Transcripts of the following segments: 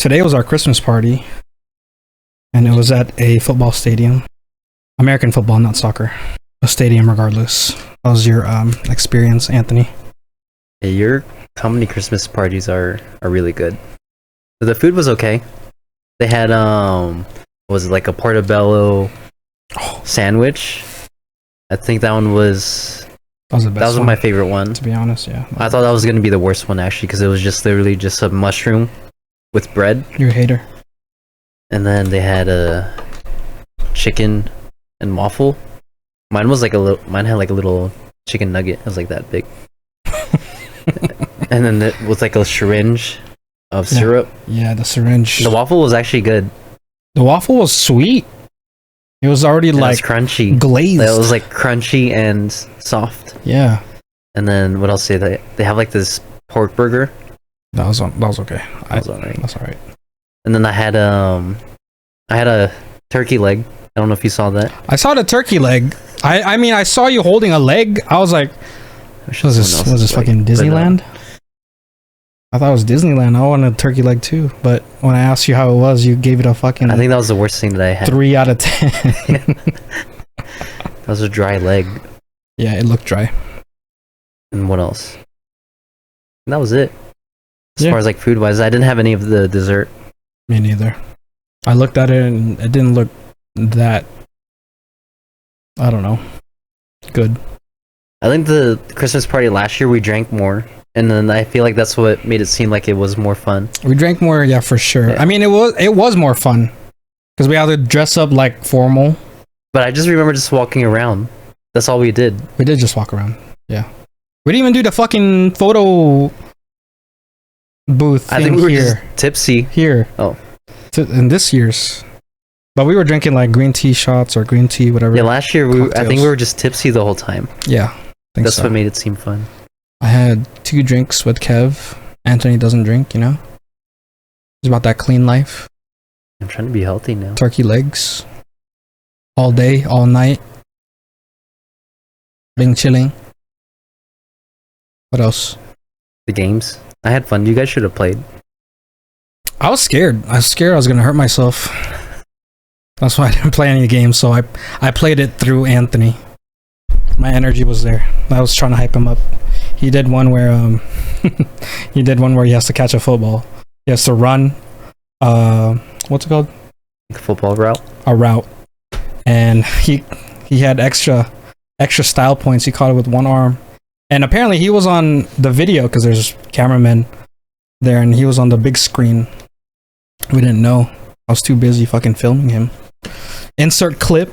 today was our Christmas party, and it was at a football stadium. American football, not soccer. A stadium, regardless. How was your experience, Anthony? Yeah, your company Christmas parties are really good. The food was okay. They had was it like a portobello sandwich? I think that one was That was the best. that was one, my favorite one. to be honest. Yeah. I thought that was gonna be the worst one actually because it was just literally just a mushroom with bread, You're a hater. and then they had a chicken and waffle. Mine was like mine had like a little chicken nugget. It was like that big, and then it was like a syringe of syrup. Yeah, the syringe. The waffle was actually good. The waffle was sweet. It was already It like was crunchy. glazed. It was like crunchy and soft. Yeah, And then what else? They have like this pork burger. that was okay. That was alright. That's all right. And then I had a turkey leg. I don't know if you saw that. I saw the turkey leg. I mean, I saw you holding a leg. I was like, was this fucking Disneyland? I thought it was Disneyland. I wanted a turkey leg too, but when I asked you how it was, you gave it a fucking. I think that was the worst thing that I had. 3 out of 10. That was a dry leg. Yeah, it looked dry. And what else? And that was it. As Yeah. far as like food wise, I didn't have any of the dessert. Me neither. I looked at it and it didn't look that. I don't know. Good. I think the Christmas party last year we drank more, and then I feel like that's what made it seem like it was more fun. We drank more, yeah, for sure. Yeah. I mean, it was more fun because we had to dress up like formal. But I just remember just walking around. That's all we did. We did just walk around. Yeah. We didn't even do the fucking photo booth thing I think we were here. just tipsy. Here. Oh. In this year's. But we were drinking like green tea shots or green tea, whatever. Yeah, last year I think Cocktails. we were just tipsy the whole time. Yeah. That's So. what made it seem fun. I had 2 drinks with Kev. Anthony doesn't drink, you know? He's about that clean life. I'm trying to be healthy now. Turkey legs. All day, all night. Being chilling. What else? The games. I had fun. You guys should have played. I was scared. I was gonna hurt myself. That's why I didn't play any games. So I played it through Anthony. My energy was there. I was trying to hype him up. He did one where he has to catch a football. He has to run. What's it called? Football route. A route. And he had extra style points. He caught it with one arm. And apparently he was on the video because there's cameramen there, and he was on the big screen. We didn't know. I was too busy fucking filming him. Insert clip.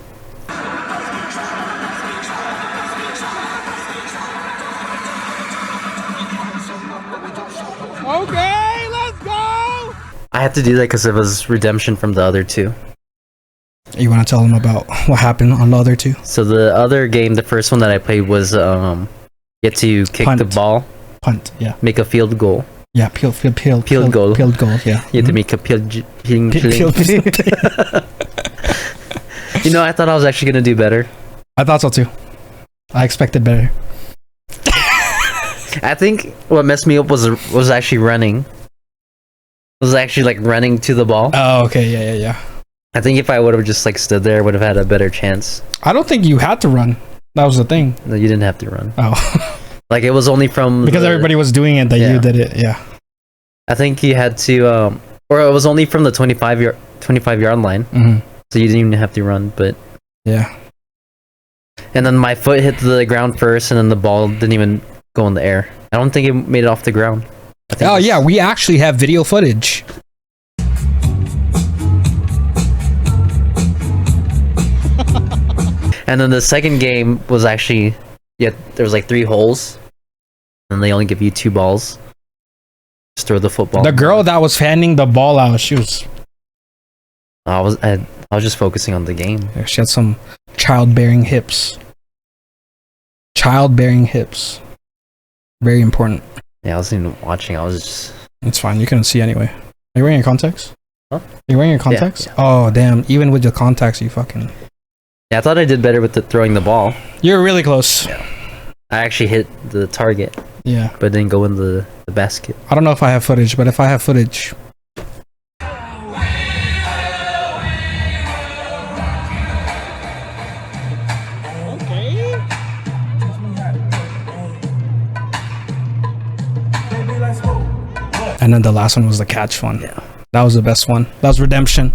Okay, let's go. I had to do that because it was redemption from the other two. You want to tell them about what happened on the other 2? So the other game, the first one that I played was you get to kick Punt. the ball, Punt, yeah. make a field goal. Yeah, peeled goal. Peeled goal, yeah. You have to make a peeled. You know, I thought I was actually gonna do better. I thought so too. I expected better. I think what messed me up was actually running. Was actually like running to the ball. Oh, okay, yeah. I think if I would have just like stood there, I would have had a better chance. I don't think you had to run. That was the thing. No, you didn't have to run. Oh. Like it was only from Because everybody was doing it that you did it, yeah. I think you had to or it was only from the 25 yard line. Mm-hmm. So you didn't even have to run, but yeah. And then my foot hit the ground first, and then the ball didn't even go in the air. I don't think it made it off the ground. Oh yeah, we actually have video footage. And then the second game was actually there was like 3 holes, and they only give you 2 balls. Just throw the football. The girl that was handing the ball out, she was I was just focusing on the game. she had some childbearing hips. Childbearing hips. Very important. Yeah, I wasn't even watching. I was just. It's fine. You couldn't see anyway. Are you wearing your contacts? Huh? Are you wearing your contacts? Yeah. Oh damn! Even with your contacts, you fucking. Yeah, I thought I did better with throwing the ball. You're really close. Yeah. I actually hit the target. Yeah. But it didn't go in the basket. I don't know if I have footage, but if I have footage. And then the last one was the catch one. Yeah. That was the best one. That was redemption.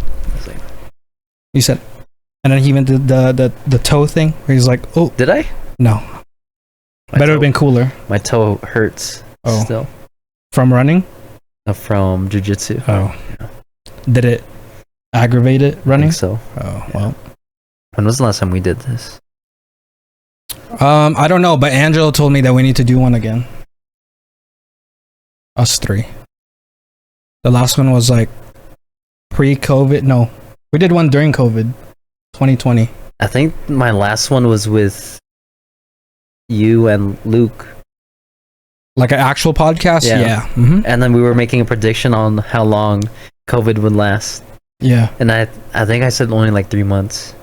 You said, and then he even did the toe thing where he's like, "Oh, did I? No, better have been cooler." My toe hurts still from running. From jiu-jitsu. Oh, yeah. Did it aggravate it running? I think so. Oh, well. When was the last time we did this? I don't know, but Angelo told me that we need to do one again. Us three. The last one was like pre-COVID. No, we did one during COVID, 2020. I think my last one was with you and Luke. Like an actual podcast? Yeah. Mm-hmm. And then we were making a prediction on how long COVID would last. Yeah. And I think I said only like 3 months.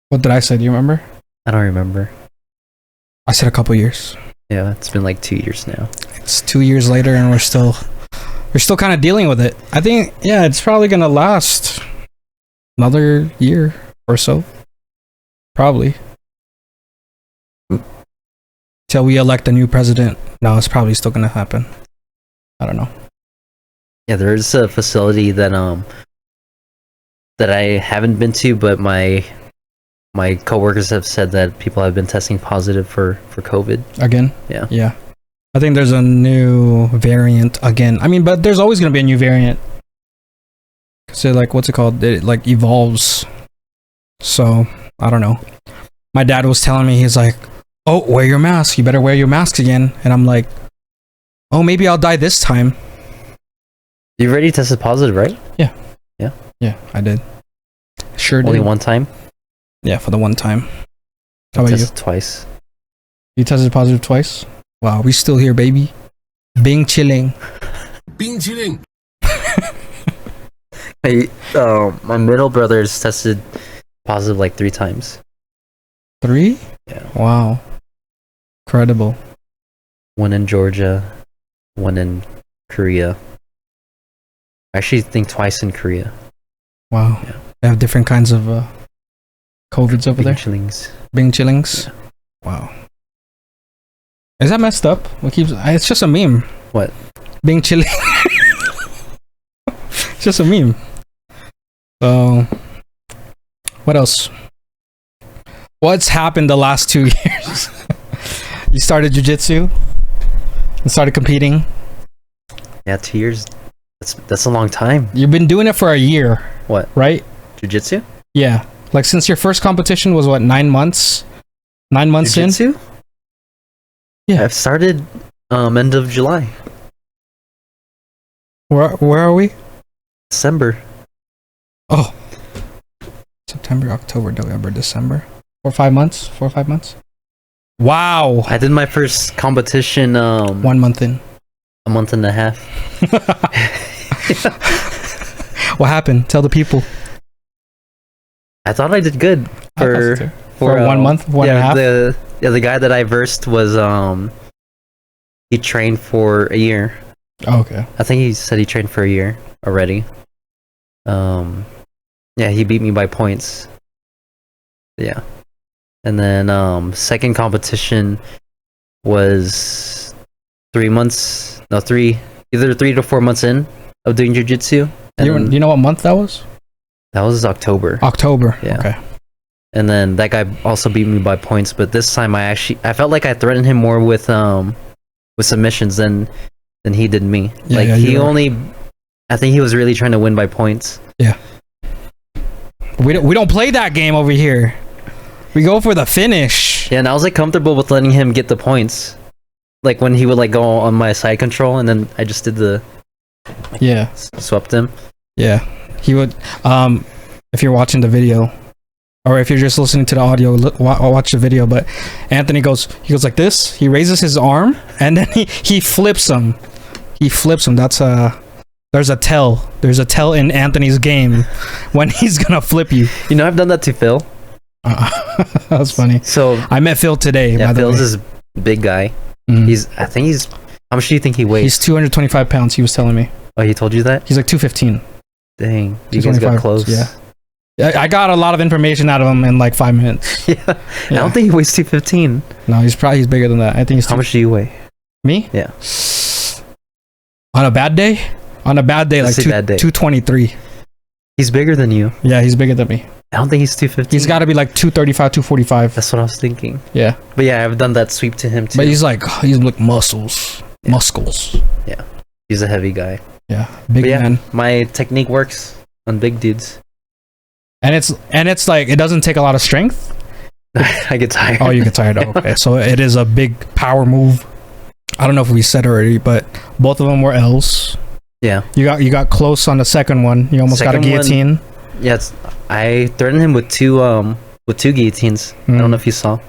What did I say? Do you remember? I don't remember. I said a couple years. Yeah, it's been like 2 years now. It's 2 years later and we're still kind of dealing with it. I think, yeah, it's probably going to last another year or so. Probably. Till we elect a new president. No, it's probably still going to happen. I don't know. Yeah, there's a facility that I haven't been to, but my coworkers have said that people have been testing positive for COVID. Again? Yeah. Yeah. I think there's a new variant again. I mean, but there's always going to be a new variant. So, like, what's it called? It, like, evolves. So, I don't know. My dad was telling me, he's like, "Oh, wear your mask. You better wear your mask again." And I'm like, "Oh, maybe I'll die this time." You've already tested positive, right? Yeah. Yeah? Yeah, I did. Sure did. Only one time? Yeah, for the one time. How about you? Tested twice. You tested positive twice? Wow, we still here, baby. Bing chilling. Bing chilling. Hey, my middle brother's tested positive like 3 times. 3? Yeah. Wow. Incredible. One in Georgia, one in Korea. I actually think twice in Korea. Wow. Yeah. They have different kinds of COVIDs over there. Chillings. Bing chillings. Yeah. Wow. Is that messed up? It's just a meme. What? Bing chilling. It's just a meme. So, what else? What's happened the last 2 years? You started jiu-jitsu and started competing. Yeah, 2 years. That's a long time. You've been doing it for a year. What? Right? Jiu-jitsu? Yeah. Like, since your first competition was what, 9 months? 9 months Jiu-jitsu? in? Yeah. I've started end of July. Where are we? December. Oh. September, October, November, December. 4 or 5 months? 4 or 5 months? Wow. I did my first competition 1 month in. a month and a half. What happened? Tell the people. I thought I did good for 1 month, one and a half. The guy that I versed was he trained for a year. Oh, okay. I think he said he trained for a year already. Yeah, he beat me by points. Yeah. And then second competition was 3 months, no, either 3 to 4 months in of doing jiu-jitsu. You know what month that was? That was October. October. Yeah. Okay. And then that guy also beat me by points, but this time I felt like I threatened him more with submissions than he did me. Yeah, like yeah, I think he was really trying to win by points. Yeah. We don't play that game over here. We go for the finish. Yeah, and I was like comfortable with letting him get the points. Like when he would like go on my side control, and then I just did swept him. Yeah. He would if you're watching the video, or if you're just listening to the audio, watch the video. But Anthony goes like this. He raises his arm and then he flips him. He flips him. There's a tell. There's a tell in Anthony's game when he's gonna flip you. You know, I've done that to Phil. That's funny. So I met Phil today. Yeah, Phil's this big guy. Mm. How much do you think he weighs? He's 225 pounds. He was telling me. Oh, he told you that? He's like 215. Dang, you guys got close. Yeah. I got a lot of information out of him in like 5 minutes. Yeah. I don't think he weighs 215. No, he's bigger than that. I think he's. How much do you weigh? Me? Yeah. On a bad day? On a bad day, Let's like say bad day. 223. He's bigger than you. Yeah, he's bigger than me. I don't think he's 250. He's got to be like 235, 245. That's what I was thinking. Yeah. But yeah, I've done that sweep to him too. But he's like muscles. Yeah. Muscles. He's a heavy guy. Yeah. Big But yeah, man. my technique works on big dudes. And it's like, it doesn't take a lot of strength. I get tired. Oh, you get tired. Oh, okay. So it is a big power move. I don't know if we said already, but both of them were L's. Yeah. You got close on the second one. You almost got a Second one- guillotine. Yeah, I threatened him with two guillotines. I don't know if you saw.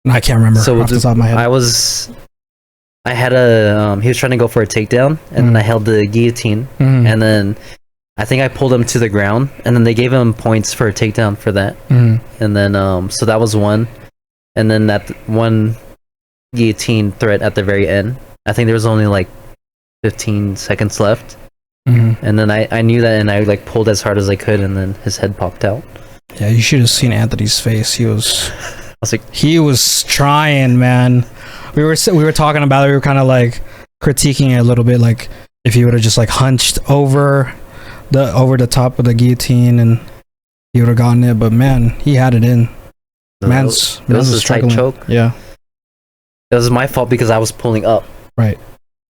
I can't remember So off the top of my head. I had he was trying to go for a takedown, and then I held the guillotine, and then I think I pulled him to the ground, and then they gave him points for a takedown for that. And then so that was one, and then that one guillotine threat at the very end. I think there was only like 15 seconds left. And then I knew that, and I like pulled as hard as I could, and then his head popped out. Yeah, you should have seen Anthony's face. I was like, He was trying, man. We were talking about it. We were kind of like critiquing it a little bit, like if he would have just like hunched over the top of the guillotine and he would have gotten it. But man, he had it in. Man's it was a tight struggling. choke. Yeah, It was my fault because I was pulling up. right.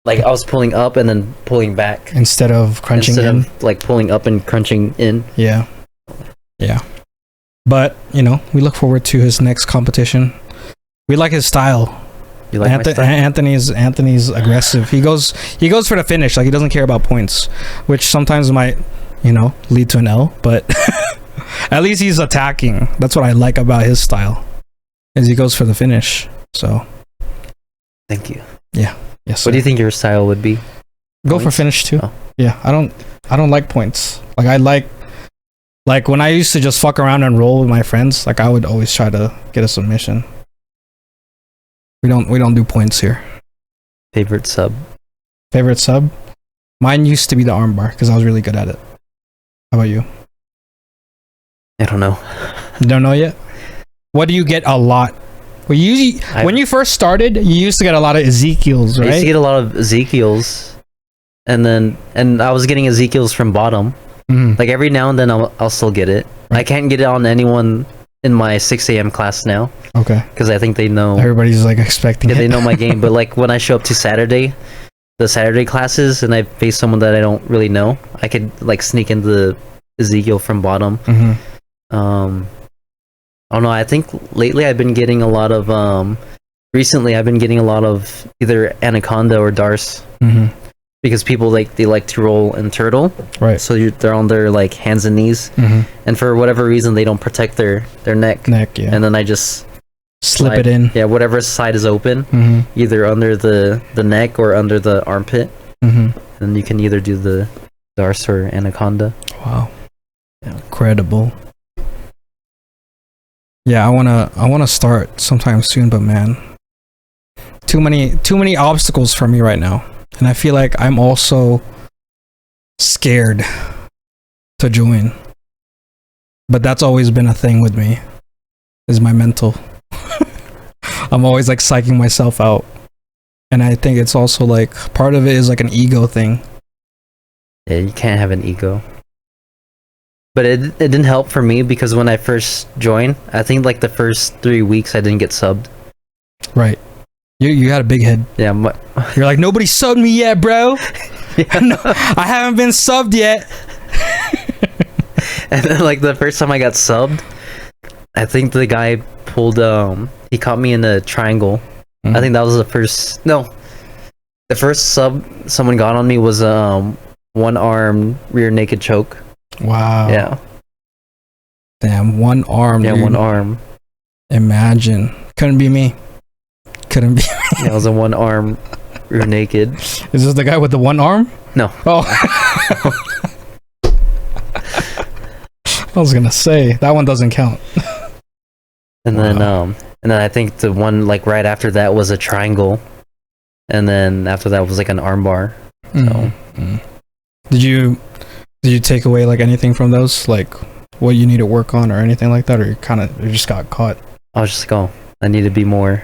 Like I was pulling up and then pulling back Instead of crunching in. of like pulling up and crunching in. Yeah. But we look forward to his next competition. We like his style. You like my style? Anthony's aggressive. He goes for the finish. Like he doesn't care about points, which sometimes might lead to an L. But at least he's attacking. That's what I like about his style, is he goes for the finish. So Thank you. yes. What do you think your style would be? Go for Points? finish too. Oh. Yeah, I don't like points. Like I like when I used to just fuck around and roll with my friends. Like I would always try to get a submission. We don't do points here. Favorite sub? Favorite sub? Mine used to be the armbar because I was really good at it. How about you? I don't know. You don't know yet? What do you get a lot? Well, when you first started, you used to get a lot of Ezekiel's, I used to right? get a lot of Ezekiel's, and I was getting Ezekiel's from bottom. Like every now and then I'll still get it. Right. I can't get it on anyone in my 6 a.m. class now Okay. because I think they know. Everybody's like expecting it. They know my game. But like when I show up to the Saturday classes, and I face someone that I don't really know, I could like sneak into Ezekiel from bottom. I don't know. I think lately I've been getting a lot of recently I've been getting a lot of either Anaconda or Darce, because people they like to roll and turtle, Right. so they're on their like hands and knees, and for whatever reason they don't protect their neck, Yeah. and then I just Slip slide- it in. yeah, whatever side is open, either under the neck or under the armpit, and you can either do the Darce or Anaconda. Wow. Yeah. Incredible. Yeah, I wanna start sometime soon, but man, too many obstacles for me right now, and I feel like I'm also scared to join. But that's always been a thing with me, is my mental. I'm always like psyching myself out, and I think it's also like part of it is like an ego thing. Yeah, you can't have an ego. But it didn't help for me because when I first joined, I think like the first 3 weeks I didn't get subbed. Right. You had a big head. Yeah, You're like, nobody subbed me yet, bro. No, I haven't been subbed yet. and then like the first time I got subbed, I think the guy pulled he caught me in a triangle. I think that was the first sub someone got on me was one arm rear naked choke. Wow. Yeah. Damn, one arm. Yeah, dude. one arm. Imagine. Couldn't be me. Couldn't be. Yeah, it was a one arm rear naked. Is this the guy with the one arm? No. Oh. I was gonna say that one doesn't count. And then I think the one like right after that was a triangle, and then after that was like an arm bar. So Did you take away like anything from those, like what you need to work on or anything like that, or you just got caught? I was just like, oh, I need to be more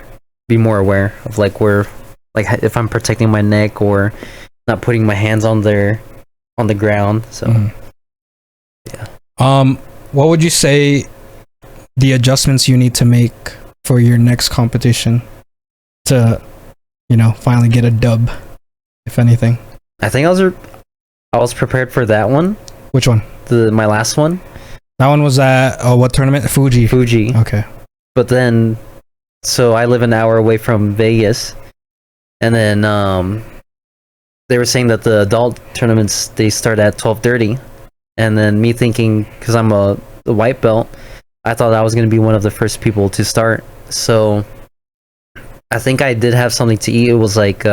aware of like where, like if I'm protecting my neck or not putting my hands on the ground. So yeah. What would you say the adjustments you need to make for your next competition to, finally get a dub, if anything? I think I was prepared for that one. Which one? My last one. That one was at what tournament? Fuji. Okay. But then, so I live an hour away from Vegas, and then they were saying that the adult tournaments, they start at 12:30, and then me thinking, because I'm the white belt, I thought I was going to be one of the first people to start. So I think I did have something to eat. It was like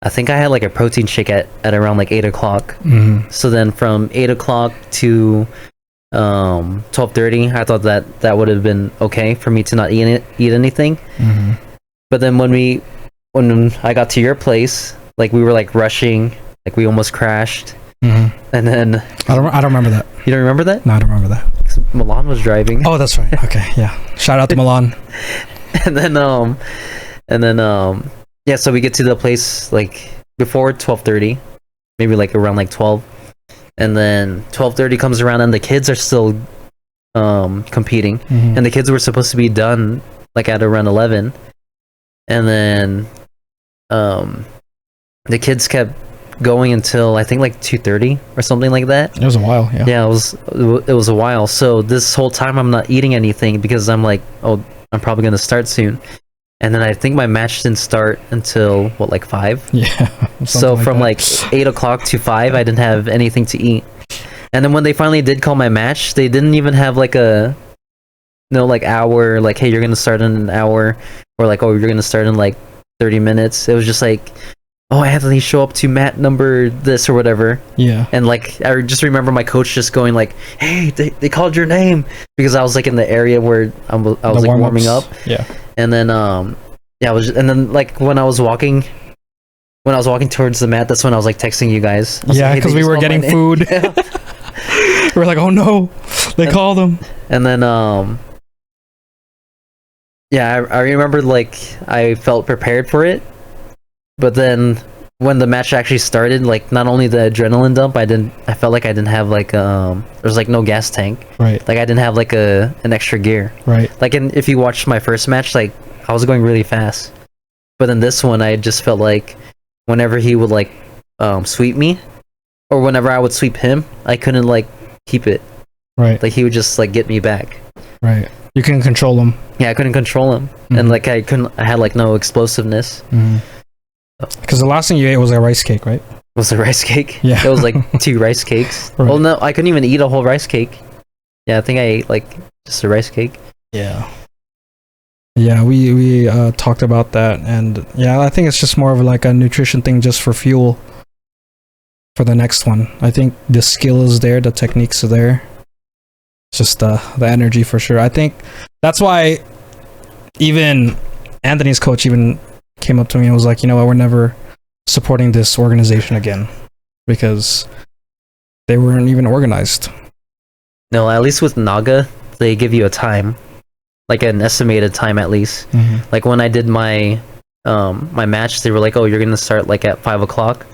I think I had like a protein shake at around like 8 o'clock. So then from 8 o'clock to 12:30, I thought that would have been okay for me to not eat anything. But then when I got to your place, like we were like rushing, like we almost crashed. And then I don't remember that. You don't remember that? No, I don't remember that. Milan was driving. Oh, that's right. Okay, yeah. Shout out to Milan. and then yeah, so we get to the place like before 12:30, maybe like around like 12, and then 12:30 comes around and the kids are still competing, and the kids were supposed to be done like at around 11, and then the kids kept going until I think like 2:30 or something like that. It was a while. Yeah, it was a while. So this whole time I'm not eating anything because I'm like, oh, I'm probably gonna start soon. And then I think my match didn't start until what, like 5? Yeah. So from like 8 o'clock to 5, I didn't have anything to eat. And then when they finally did call my match, they didn't even have like a like hour, like, hey, you're gonna start in an hour, or like, oh, you're gonna start in like 30 minutes. It was just like, oh, Anthony, show up to mat number this or whatever. Yeah. And like I just remember my coach just going like, hey, they called your name, because I was like in the area where I was like warming up. Yeah. And then and then like when I was walking towards the mat, that's when I was like texting you guys. Yeah, because we were getting food. We were like, oh no, they called him. And then yeah, I remember like I felt prepared for it, but then when the match actually started, like not only the adrenaline dump, I felt like I didn't have like there's like no gas tank. Right. Like I didn't have like an extra gear. Right. Like if you watched my first match, like I was going really fast. But in this one, I just felt like whenever he would like sweep me, or whenever I would sweep him, I couldn't like keep it. Right. Like he would just like get me back. Right. You can control him. Yeah, I couldn't control him. And like I had like no explosiveness. Because the last thing you ate was a rice cake, right? Was a rice cake? Yeah. It was like 2 rice cakes. Right. Well, no, I couldn't even eat a whole rice cake. Yeah, I think I ate like just a rice cake. Yeah. Yeah, we talked about that, and yeah, I think it's just more of like a nutrition thing, just for fuel for the next one. I think the skill is there, the techniques are there. It's just the energy for sure. I think that's why even Anthony's coach even came up to me and was like, you know what, we're never supporting this organization again, because they weren't even organized. No, at least with Naga, they give you a time, like an estimated time at least. Like when I did my my match, they were like, oh, you're gonna start like at 5 o'clock,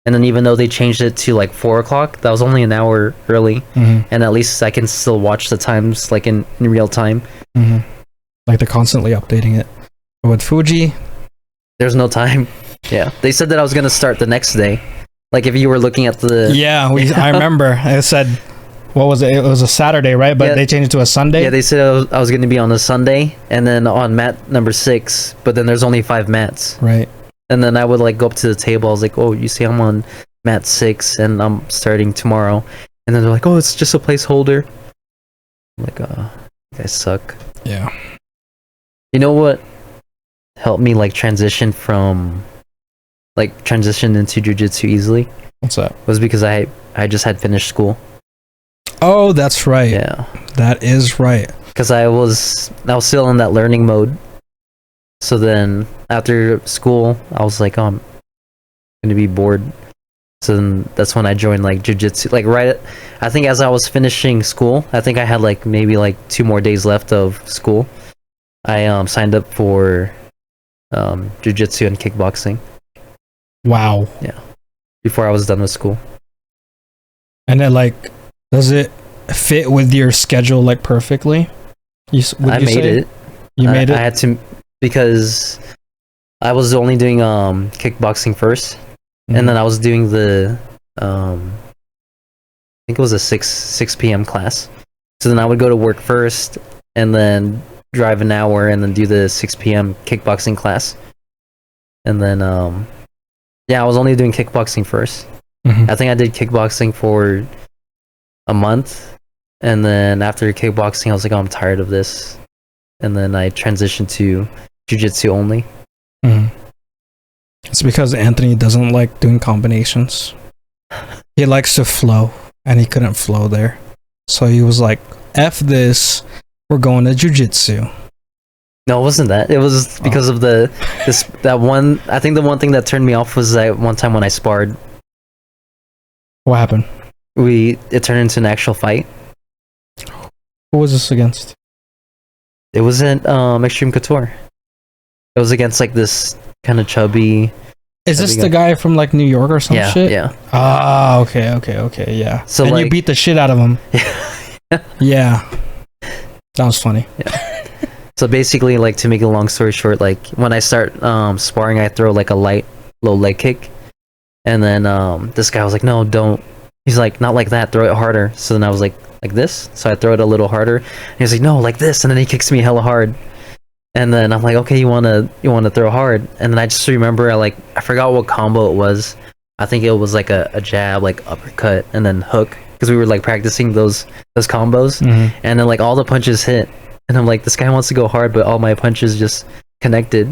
and then even though they changed it to like 4 o'clock, that was only an hour early, and at least I can still watch the times like in real time. Like they're constantly updating it. But with Fuji, there's no time. Yeah, they said that I was gonna start the next day. Like if you were looking at the I remember I said, what was it? It was a Saturday, right? But they changed it to a Sunday. Yeah, they said I was going to be on a Sunday, and then on mat number 6. But then there's only 5 mats. Right. And then I would like go up to the table. I was like, oh, you see, I'm on mat 6, and I'm starting tomorrow. And then they're like, oh, it's just a placeholder. I'm like, you guys suck. Yeah. You know what helped me like transition into jiu-jitsu easily? What's that? Was because I just had finished school. Oh, that's right. Yeah, that is right. Because I was still in that learning mode. So then after school, I was like, oh, I'm gonna be bored. So then that's when I joined like jiu-jitsu. Like I think as I was finishing school, I think I had like maybe like 2 more days left of school. I signed up for jiu-jitsu and kickboxing. Wow. before I was done with school. And then, like, does it fit with your schedule like perfectly? I made it. You made it. I had to, because I was only doing kickboxing first, and then I was doing the I think it was a 6 p.m. class. So then I would go to work first, and then drive an hour, and then do the 6 p.m. kickboxing class. And then I was only doing kickboxing first. I think I did kickboxing for a month, and then after kickboxing I was like, oh, I'm tired of this, and then I transitioned to jiu-jitsu only. It's because Anthony doesn't like doing combinations. He likes to flow, and he couldn't flow there, so he was like, F this, we're going to jiu-jitsu. No, it wasn't that. It was because of that one. I think the one thing that turned me off was that one time when I sparred. What happened? It turned into an actual fight. Who was this against? It wasn't Extreme Couture. It was against like this kind of chubby. Is this the guy from like New York or some shit? Yeah. Ah, okay, yeah. So, and like, you beat the shit out of him. Yeah. That was funny. Yeah. So basically, like, to make a long story short, like, when I start sparring, I throw like a low leg kick, and then this guy was like, no, don't. He's like, not like that, throw it harder. So then I was like this. So I throw it a little harder, and he's like, no, like this. And then he kicks me hella hard, and then I'm like, okay, you wanna throw hard. And then I just remember I forgot what combo it was. I think it was like a jab, like uppercut, and then hook, because we were like practicing those combos. And then like all the punches hit, and I'm like, this guy wants to go hard, but all my punches just connected.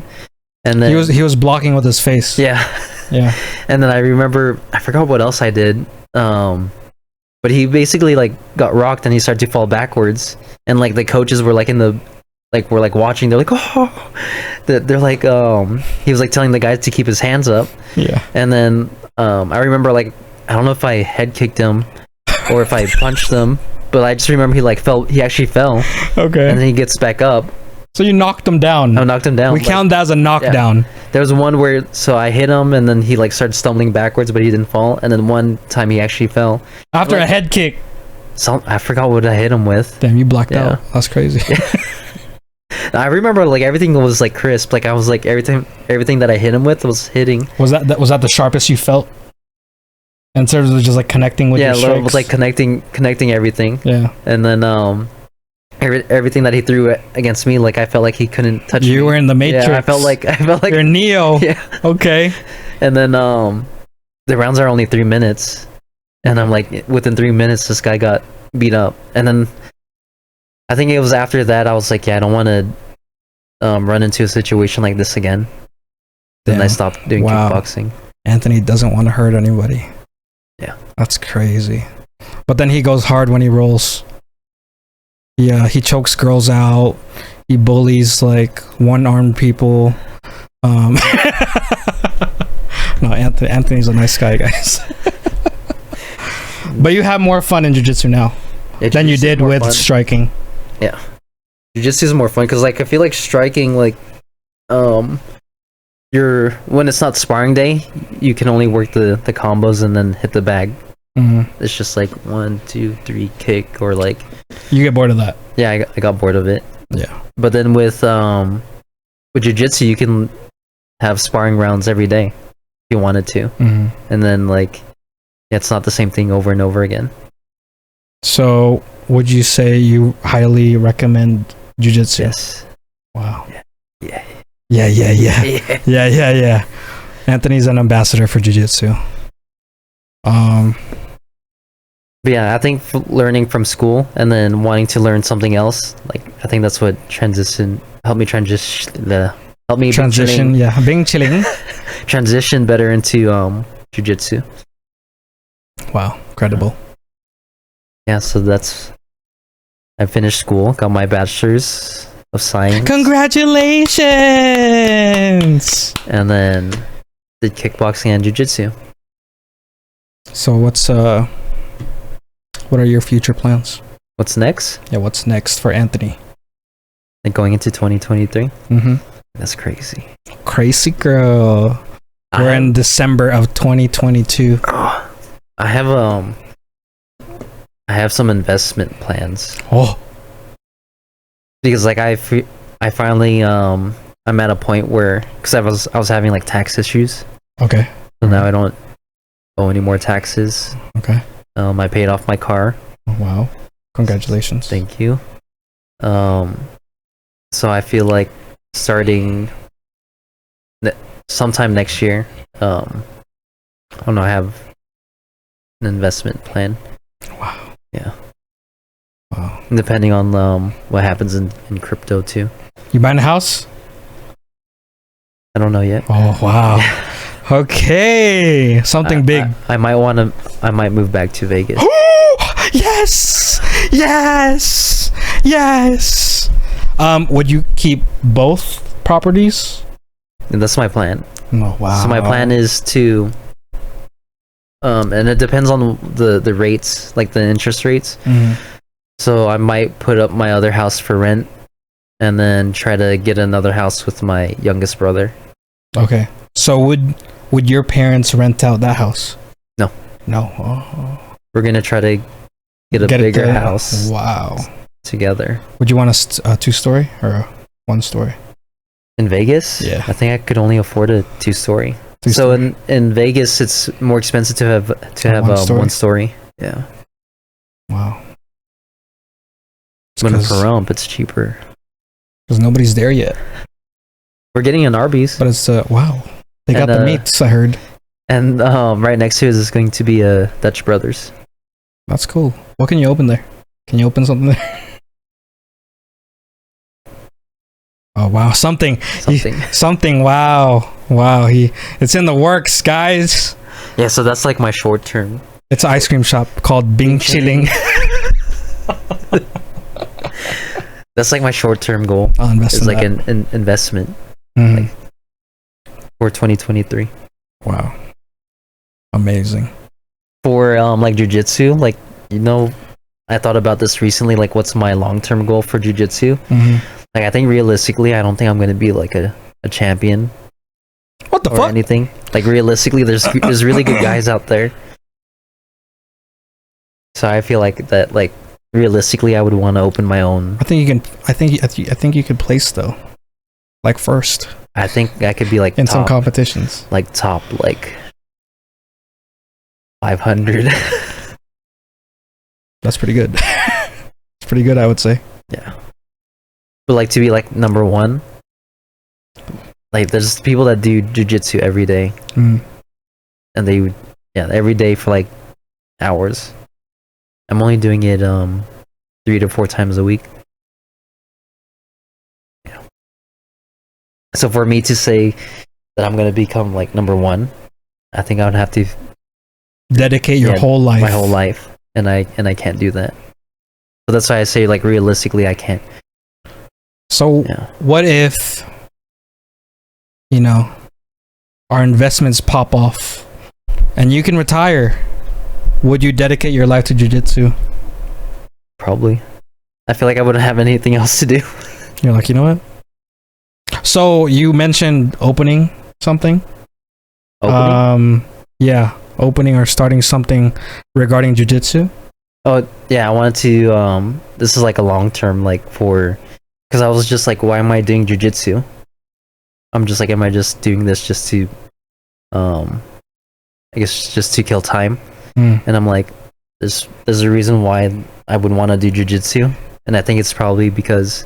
And then he was blocking with his face. Yeah. And then I remember, I forgot what else I did, but he basically like got rocked, and he started to fall backwards, and like the coaches were like were like watching. They're like, oh, they're like, he was like telling the guys to keep his hands up. Yeah. And then I remember, like, I don't know if I head kicked him or if I punched him, but I just remember he actually fell. Okay. And then he gets back up. So you knocked him down. I knocked him down. We count that as a knockdown. Yeah. There was one where, so I hit him, and then he like started stumbling backwards, but he didn't fall. And then one time he actually fell after a head kick. I forgot what I hit him with. Damn, you blacked out. That's crazy. I remember like everything was like crisp. Like I was like everything that I hit him with was hitting. Was that the sharpest you felt? In terms of just like connecting with your strikes? Yeah, it was like connecting everything. Yeah. And then everything that he threw against me, like I felt like he couldn't touch me. You were in the Matrix. Yeah, I felt like you're Neo. Yeah. Okay. And then the rounds are only 3 minutes, and I'm like, within 3 minutes this guy got beat up. And then I think it was after that I was like, yeah, I don't want to run into a situation like this again. Then I stopped doing kickboxing. Anthony doesn't want to hurt anybody. Yeah. That's crazy. But then he goes hard when he rolls. Yeah, he chokes girls out. He bullies like one-armed people. No, Anthony's a nice guy, guys. But you have more fun in jiu-jitsu now than you did with striking. Yeah, jiu-jitsu is more fun because like I feel like striking, like you're, when it's not sparring day, you can only work the combos and then hit the bag. It's just like 1, 2, 3 kick, or like you get bored of that. Yeah, I got bored of it. Yeah. But then with jiu-jitsu, you can have sparring rounds every day if you wanted to. And then like it's not the same thing over and over again. So would you say you highly recommend jiu-jitsu? Yes. Wow. Yeah. Anthony's an ambassador for jiu-jitsu. But yeah, I think learning from school and then wanting to learn something else, like I think that's what helped me transition. Yeah, being chilling. Transition better into jiu-jitsu. Wow, incredible. Yeah, so I finished school, got my bachelor's of science. Congratulations! And then did kickboxing and jiu-jitsu. So what are your future plans? What's next? Yeah, what's next for Anthony? Like going into 2023? That's crazy. Crazy girl. We're in December of 2022. I have some investment plans Oh, because like I finally I'm at a point where because I was having like tax issues, okay. so now I don't owe any more taxes. Okay. I paid off my car. Oh, wow. Congratulations. Thank you. So I feel like starting sometime next year, I don't know, I have an investment plan. Wow. Yeah. Wow. Depending on what happens in crypto too. You buying a house? I don't know yet. Oh, wow. Okay. Something big. I might move back to Vegas. Yes. Yes. Yes. Would you keep both properties? And that's my plan. Oh, wow. So my plan is to and it depends on the rates, like the interest rates. Mhm. So I might put up my other house for rent and then try to get another house with my youngest brother. Okay. So would your parents rent out that house? No. No. Oh. We're going to try to get a bigger house Wow. together. Would you want a 2-story or a 1-story? In Vegas? Yeah. I think I could only afford a 2-story. So in Vegas it's more expensive to have a 1-story. Yeah. Wow. But in Pahrump it's cheaper. Because nobody's there yet. We're getting an Arby's. But it's wow. They got the meats, I heard. And right next to it is going to be a Dutch Brothers. That's cool. What can you open there? Can you open something there? Oh wow, something. Wow. It's in the works, guys. Yeah, so that's like my short term. It's an ice cream shop called Bing Chilling. That's like my short term goal. I'll invest it's in like that. an investment Mhm. for 2023. Wow. Amazing. For like jujitsu, like I thought about this recently. Like, what's my long term goal for jujitsu? Mhm. Like, I think realistically, I don't think I'm gonna be like a champion. What the or fuck? anything. Like realistically, there's really good guys out there. So I feel like that, like realistically, I would want to open my own. I think you can. I think you could place though, like first. I think I could be like in top, some competitions. like top like 500. That's pretty good. It's pretty good, I would say. Yeah. But like to be like number one. Like there's people that do jujitsu every day, Mm. and they every day for like hours. I'm only doing it 3 to 4 times a week. Yeah. So for me to say that I'm gonna become like number one, I think I would have to Dedicate your whole life. my whole life, and I can't do that. So that's why I say like realistically I can't. So Yeah. what if, our investments pop off and you can retire? Would you dedicate your life to jiu-jitsu? Probably. I feel like I wouldn't have anything else to do. You're like, you know what? So you mentioned opening something. Opening? Yeah, opening or starting something regarding jiu-jitsu. Oh yeah, I wanted to. This is like a long term, like because I was just like, why am I doing jujitsu? I'm just like, am I just doing this just to, I guess just to kill time? Mm. And I'm like, there's a reason why I would want to do jujitsu, and I think it's probably because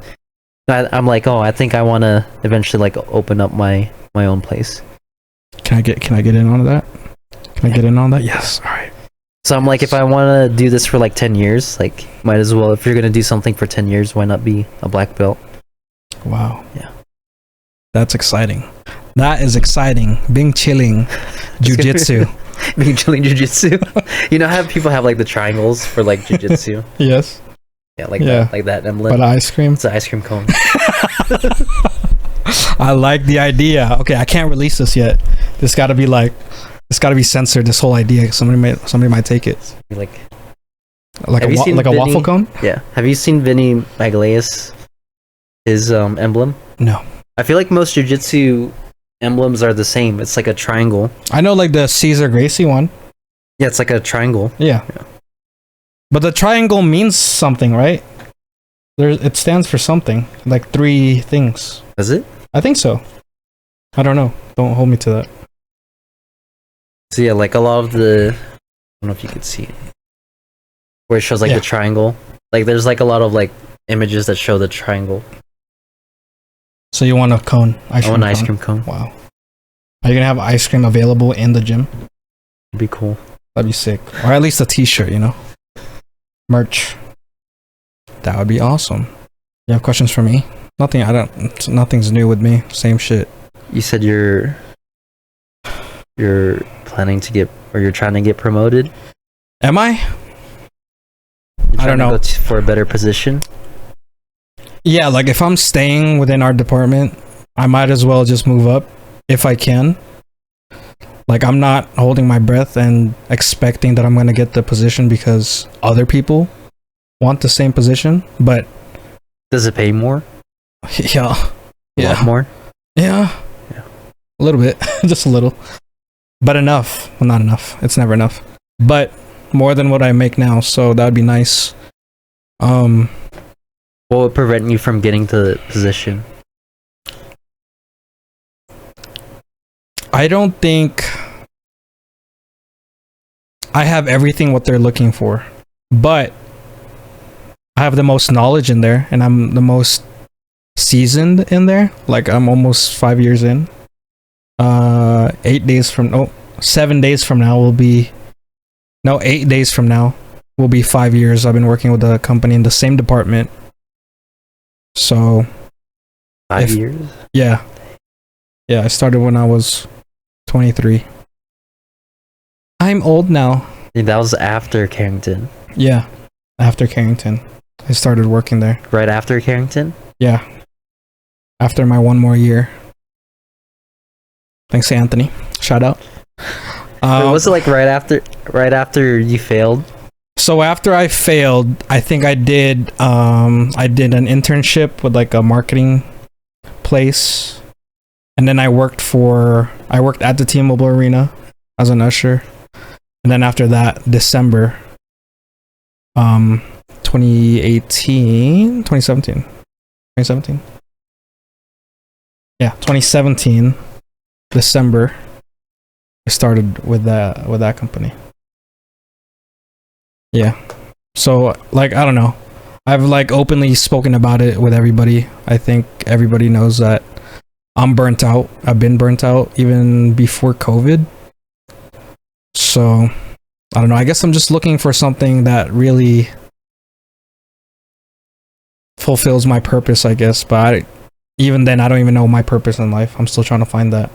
I'm like, I think I want to eventually like open up my own place. Can I get in on that? Can I get in on that? Yes. All right. So I'm like, if I want to do this for like 10 years, like might as well. If you're gonna do something for 10 years, why not be a black belt? Wow. Yeah. That's exciting. That is exciting. Being chilling jiu-jitsu. Being chilling jujitsu. You know how people have like the triangles for like jujitsu? Yes. Yeah, like that emblem. But ice cream. It's an ice cream cone. I like the idea. Okay, I can't release this yet. This got to be censored. This whole idea. Somebody might take it. Like a waffle cone. Yeah. Have you seen Vinny Magalhaes? His emblem. No. I feel like most jujitsu emblems are the same. It's like a triangle. I know, like the Caesar Gracie one. Yeah, it's like a triangle. Yeah. But the triangle means something, right? It stands for something, like 3 things. Does it? I think so. I don't know. Don't hold me to that. So yeah, like a lot of the, I don't know if you could see it, where it shows like the triangle. Like there's like a lot of like images that show the triangle. So you want a cone? I want an ice cream cone. Wow. Are you gonna have ice cream available in the gym? It'd be cool. That'd be sick. Or at least a t-shirt, you know? Merch. That would be awesome. You have questions for me? Nothing's new with me. Same shit. You said you're planning to get, or you're trying to get promoted? Am I? I don't know. For a better position? Yeah, like if I'm staying within our department, I might as well just move up if I can. Like I'm not holding my breath and expecting that I'm going to get the position because other people want the same position, but does it pay more? Yeah. A lot more? Yeah. A little bit. Just a little. But enough. Well, not enough. It's never enough. But more than what I make now, so that would be nice. What would prevent you from getting to the position? I don't think I have everything what they're looking for, but I have the most knowledge in there, and I'm the most seasoned in there. Like I'm almost 5 years in. 7 days from now will be 8 days from now will be 5 years I've been working with the company in the same department. So 5 years? Yeah, I started when I was 23. I'm old now. That was after Carrington. Yeah, after Carrington I started working there. Right after Carrington? Yeah, after my 1 more year. Thanks, Anthony. Shout out. Was it like right after you failed? So after I failed, I think I did an internship with like a marketing place, and then I worked at the T-Mobile Arena as an usher, and then after that, December 2017. Yeah, 2017 December I started with that company. Yeah. So like I don't know. I've like openly spoken about it with everybody. I think everybody knows that I'm burnt out. I've been burnt out even before COVID. So I don't know. I guess I'm just looking for something that really fulfills my purpose, I guess. But even then, I don't even know my purpose in life. I'm still trying to find that.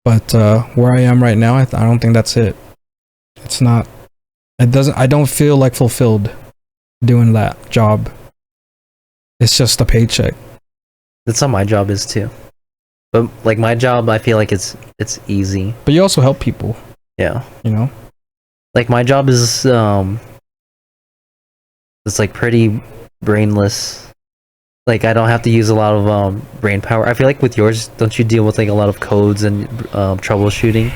But where I am right now, I don't think that's it. It's not. I don't feel like fulfilled doing that job. It's just a paycheck. That's how my job is too. But like my job, I feel like it's easy. But you also help people. Yeah. You know? Like my job is it's like pretty brainless. Like I don't have to use a lot of brain power. I feel like with yours, don't you deal with like a lot of codes and troubleshooting?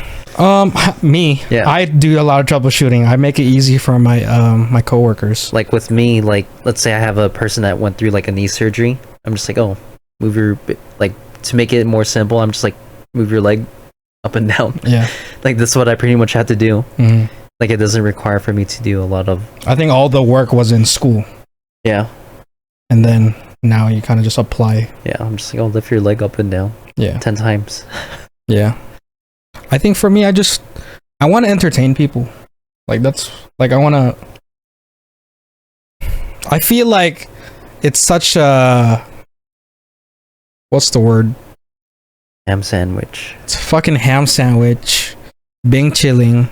Me. Yeah. I do a lot of troubleshooting. I make it easy for my my coworkers. Like with me, like let's say I have a person that went through like a knee surgery. I'm just like, oh, move your, like, to make it more simple, I'm just like, move your leg up and down. Yeah. Like that's what I pretty much have to do. Mm-hmm. Like it doesn't require for me to do a lot of. I think all the work was in school. Yeah. And then now you kind of just apply. Yeah, I'm just like, oh, lift your leg up and down. Yeah. 10 times. Yeah. I think for me, I want to entertain people. Like that's like I feel like it's such a, what's the word? Ham sandwich. It's a fucking ham sandwich. Being chilling.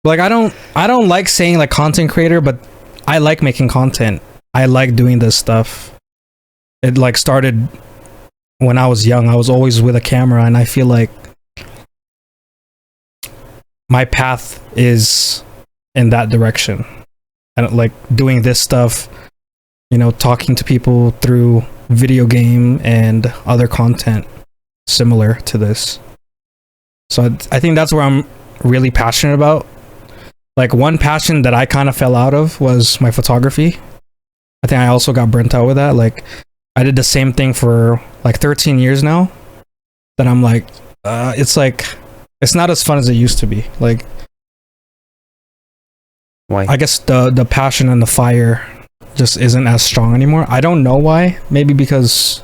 Like I don't like saying like content creator, but I like making content. I like doing this stuff. It like started when I was young. I was always with a camera, and I feel like my path is in that direction. And like doing this stuff, you know, talking to people through video game and other content similar to this. So I think that's where I'm really passionate about. Like, one passion that I kind of fell out of was my photography. I think I also got burnt out with that. Like, I did the same thing for like 13 years now. That I'm like, it's not as fun as it used to be. Like, Why? I guess the passion and the fire just isn't as strong anymore. I don't know why. Maybe because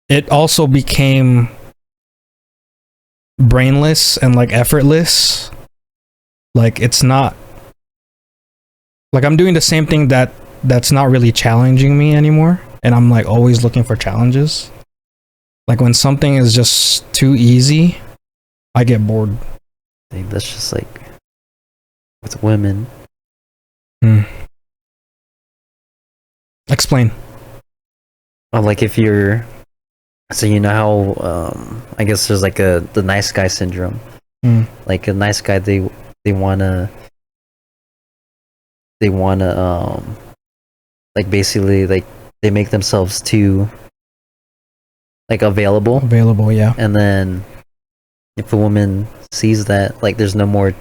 it also became brainless and like effortless. Like, it's not like I'm doing the same thing that's not really challenging me anymore, and I'm like always looking for challenges. Like, when something is just too easy, I get bored. I think that's just like with women. Explain. Like, if you're, so you know how I guess there's like the nice guy syndrome. Like, a nice guy, they wanna like, basically, like, they make themselves too like available, Yeah. and then if a woman sees that, like, there's no more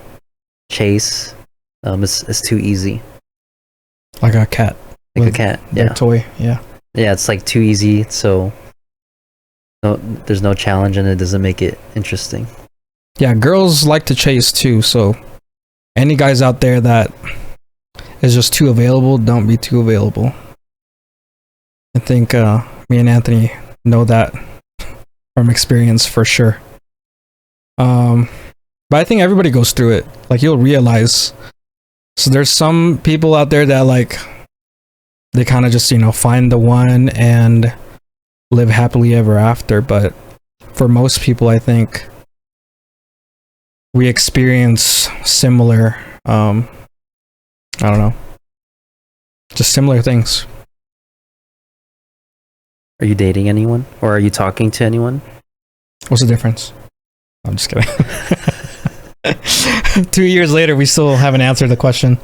chase, it's too easy. Like a cat. Like a cat, Their yeah. toy, yeah. Yeah, it's like too easy, so there's no challenge, and it doesn't make it interesting. Yeah, girls like to chase too, so any guys out there that is just too available, don't be too available. I think me and Anthony know that from experience for sure. But I think everybody goes through it. Like, you'll realize. So there's some people out there that, like, they kind of just, find the one and live happily ever after. But for most people, I think we experience similar, I don't know, just similar things. Are you dating anyone, or are you talking to anyone? What's the difference? I'm just kidding. 2 years later, we still haven't answered the question.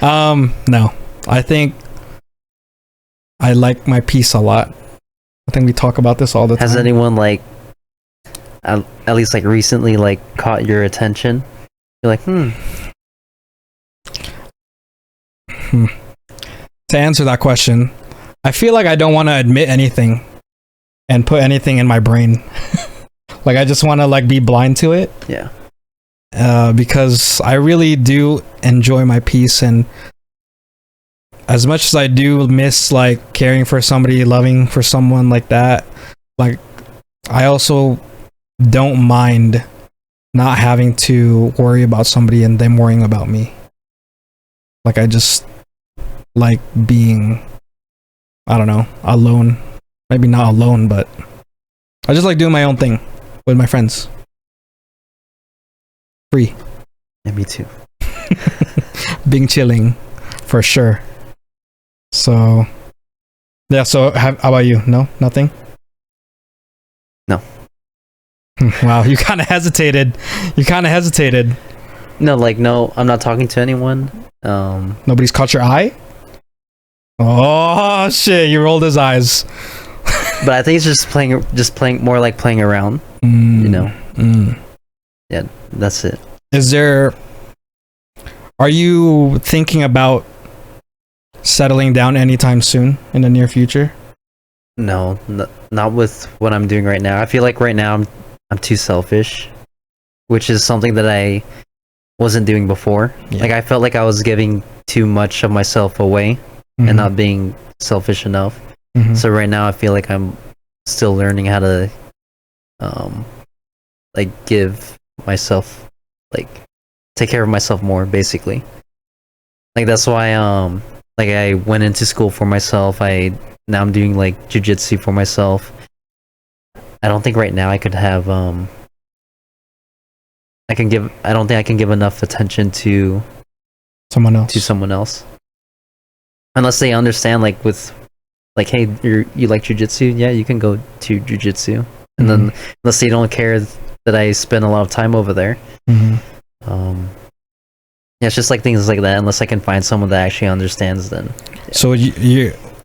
No, I think I like my peace a lot. I think we talk about this all the time. Has anyone, like, at least, like, recently, like, caught your attention? You're like, To answer that question, I feel like I don't want to admit anything and put anything in my brain. Like, I just want to, like, be blind to it. yeah. Because I really do enjoy my peace, and as much as I do miss, like, caring for somebody, loving for someone like that, like, I also don't mind not having to worry about somebody and them worrying about me. Like, I just like being, I don't know, alone. Maybe not alone, but I just like doing my own thing with my friends. Free. Yeah, me too. Being chilling, for sure. So, yeah, so how about you? No? Nothing? No. Wow, you kind of hesitated. No, like, no, I'm not talking to anyone. Nobody's caught your eye? Oh, shit, you rolled his eyes. But I think it's just playing more like playing around, you know? Yeah, that's it. Are you thinking about settling down anytime soon in the near future? No, not with what I'm doing right now. I feel like right now I'm too selfish, which is something that I wasn't doing before. Yeah. Like, I felt like I was giving too much of myself away and not being selfish enough. So right now I feel like I'm still learning how to like, give myself, like, take care of myself more, basically. Like, that's why like, I went into school for myself. Now I'm doing, like, jiu-jitsu for myself. I don't think right now I could have I don't think I can give enough attention to someone else. Unless they understand, like, with, like, hey, you like jiu-jitsu? Yeah, you can go to jiu-jitsu. And then, unless they don't care that I spend a lot of time over there. Yeah, it's just like things like that. Unless I can find someone that actually understands, then. Yeah. So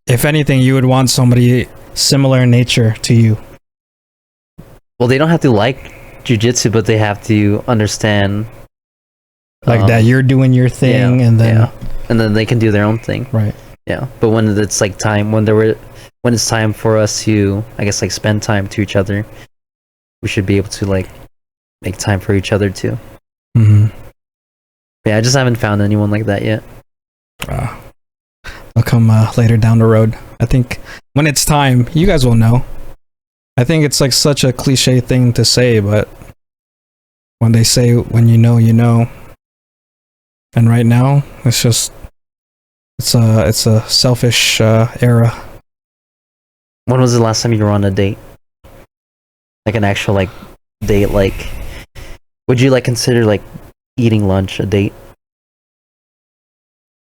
if anything, you would want somebody similar in nature to you. Well, they don't have to like jujitsu, but they have to understand Like that you're doing your thing, and then and then they can do their own thing. right. Yeah, but when it's like time, when it's time for us to, I guess, like spend time to each other, we should be able to like make time for each other too. Mm-hmm. Yeah, I just haven't found anyone like that yet. I'll come later down the road. I think when it's time, you guys will know. I think it's like such a cliche thing to say, but when they say when you know, you know. And right now, it's just it's a selfish era. When was the last time you were on a date? Like an actual like date? Like, would you like consider like eating lunch a date?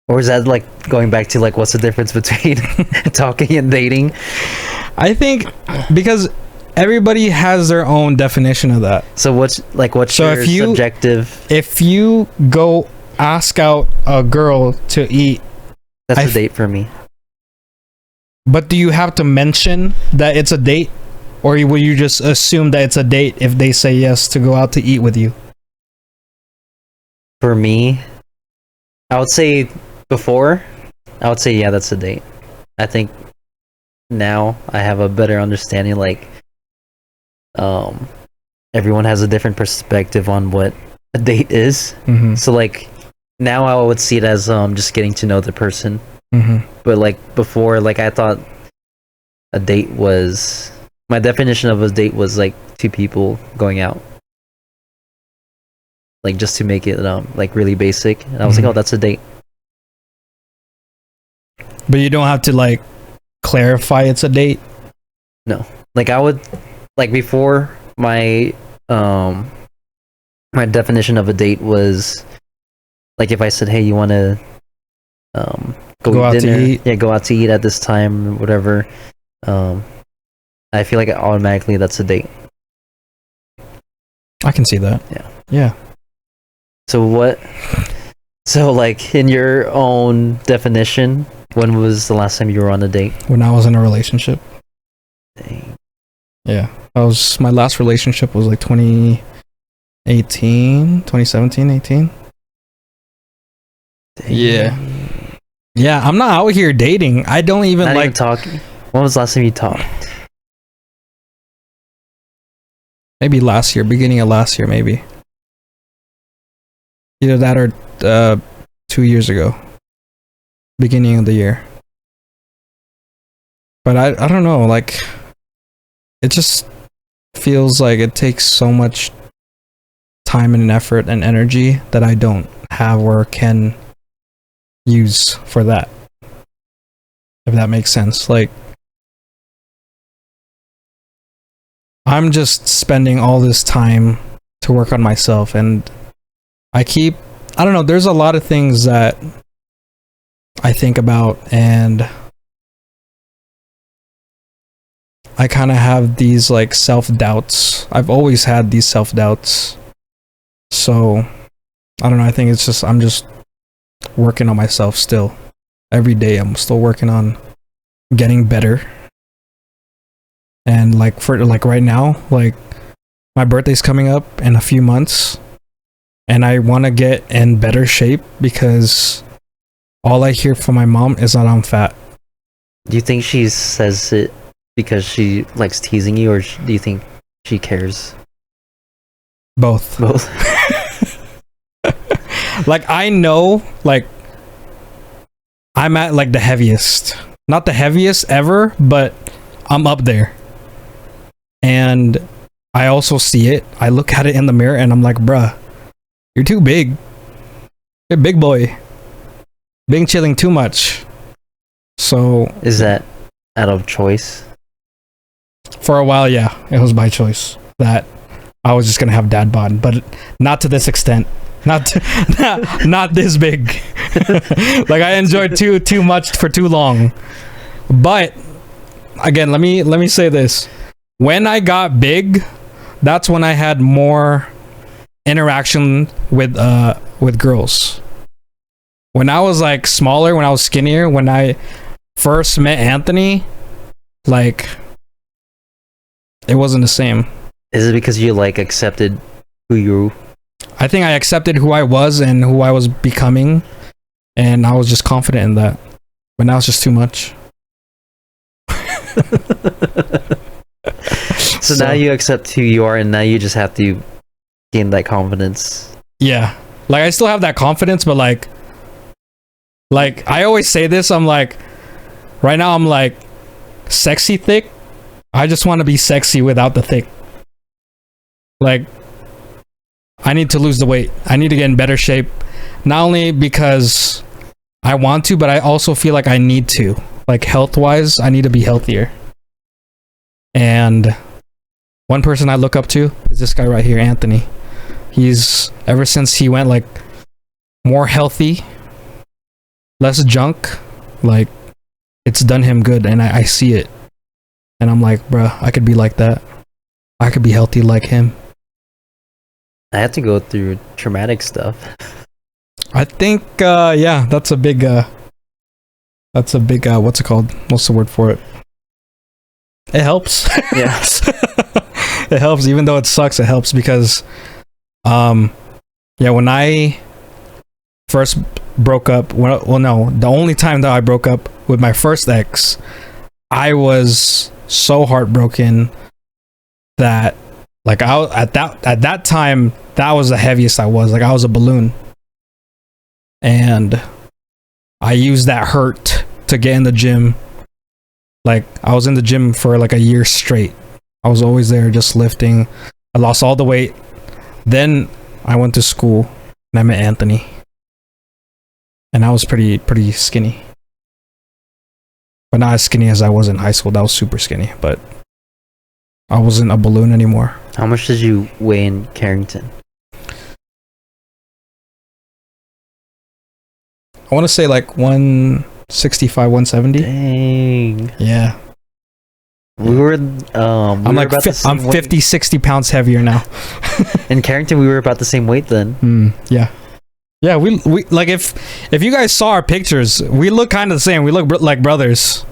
Or is that like going back to like what's the difference between talking and dating? I think because everybody has their own definition of that. So what's So your if you- subjective? If you go ask out a girl to eat, That's I a f- date for me. but do you have to mention that it's a date? Or will you just assume that it's a date if they say yes to go out to eat with you? For me, I would say before, I would say yeah, that's a date. I think now I have a better understanding. Like, everyone has a different perspective on what a date is. Mm-hmm. So like now I would see it as just getting to know the person. Mm-hmm. But like before, like I thought a date was, my definition of a date was like two people going out. Like just to make it like really basic. And I was Mhm. like, oh, that's a date. But you don't have to like clarify it's a date. Like I would, like before my my definition of a date was like if I said, hey, you want to go Go out eat to dinner? eat. Yeah, go out to eat at this time, whatever. I feel like automatically that's a date. I can see that. Yeah. Yeah. So like in your own definition, when was the last time you were on a date? When I was in a relationship. Dang. Yeah. My last relationship was like 2017, 18. Yeah. Yeah, I'm not out here dating. I don't even Not like even talking. When was the last time you talked? maybe last year, beginning of last year, maybe. Either that or 2 years ago. Beginning of the year. But I don't know, like it just feels like it takes so much time and effort and energy that I don't have or can use for that. If that makes sense. Like I'm just spending all this time to work on myself, and I don't know, there's a lot of things that I think about, and I kind of have these like self-doubts. I've always had these self-doubts. So, I don't know, I think it's just, I'm just working on myself still. Every day I'm still working on getting better. And like for like right now, like my birthday's coming up in a few months, and I want to get in better shape because all I hear from my mom is that I'm fat. Do you think she says it because she likes teasing you, or do you think she cares? Both. Both. Like I know, like I'm at like the heaviest. Not the heaviest ever, but I'm up there. And I also see it. I look at it in the mirror and I'm like, bruh, you're too big. You're a big boy. Being chilling too much. So Is that out of choice? for a while, yeah, it was by choice that I was just gonna have dad bod, but not to this extent. Not this big. Like I enjoyed too much for too long. But again, let me say this. When I got big, that's when I had more interaction with girls. When I was like smaller, when I was skinnier, when I first met Anthony, like it wasn't the same. Is it because you like accepted who you? I think I accepted who I was and who I was becoming, and I was just confident in that. But now it's just too much. So now you accept who you are, and now you just have to gain that confidence. Yeah, like I still have that confidence, but like I always say this. I'm like, right now I'm like sexy thick. I just want to be sexy without the thick. Like, I need to lose the weight. I need to get in better shape. Not only because I want to, but I also feel like I need to. Like, health-wise, I need to be healthier. And one person I look up to is this guy right here, Anthony. He's, ever since he went, like, more healthy, less junk, like, it's done him good, and I see it. And I'm like, bruh, I could be like that. I could be healthy like him. I had to go through traumatic stuff. I think, yeah, that's a big, what's it called? What's the word for it? It helps. Yeah. It helps, even though it sucks, it helps because, yeah, when I first broke up, well, no, the only time that I broke up with my first ex, I was so heartbroken that, like, at that time, that was the heaviest I was. Like, I was a balloon. And I used that hurt to get in the gym. Like, I was in the gym for like a year straight. I was always there just lifting. I lost all the weight. Then I went to school and I met Anthony. And I was pretty skinny. But not as skinny as I was in high school. That was super skinny. But I wasn't a balloon anymore. How much did you weigh in Carrington? I want to say like 165, 170. Dang. Yeah. We were I'm like I'm 50, 60 pounds heavier now. In Carrington, we were about the same weight then. Yeah. Yeah, we like if you guys saw our pictures, we look kind of the same. We look like brothers.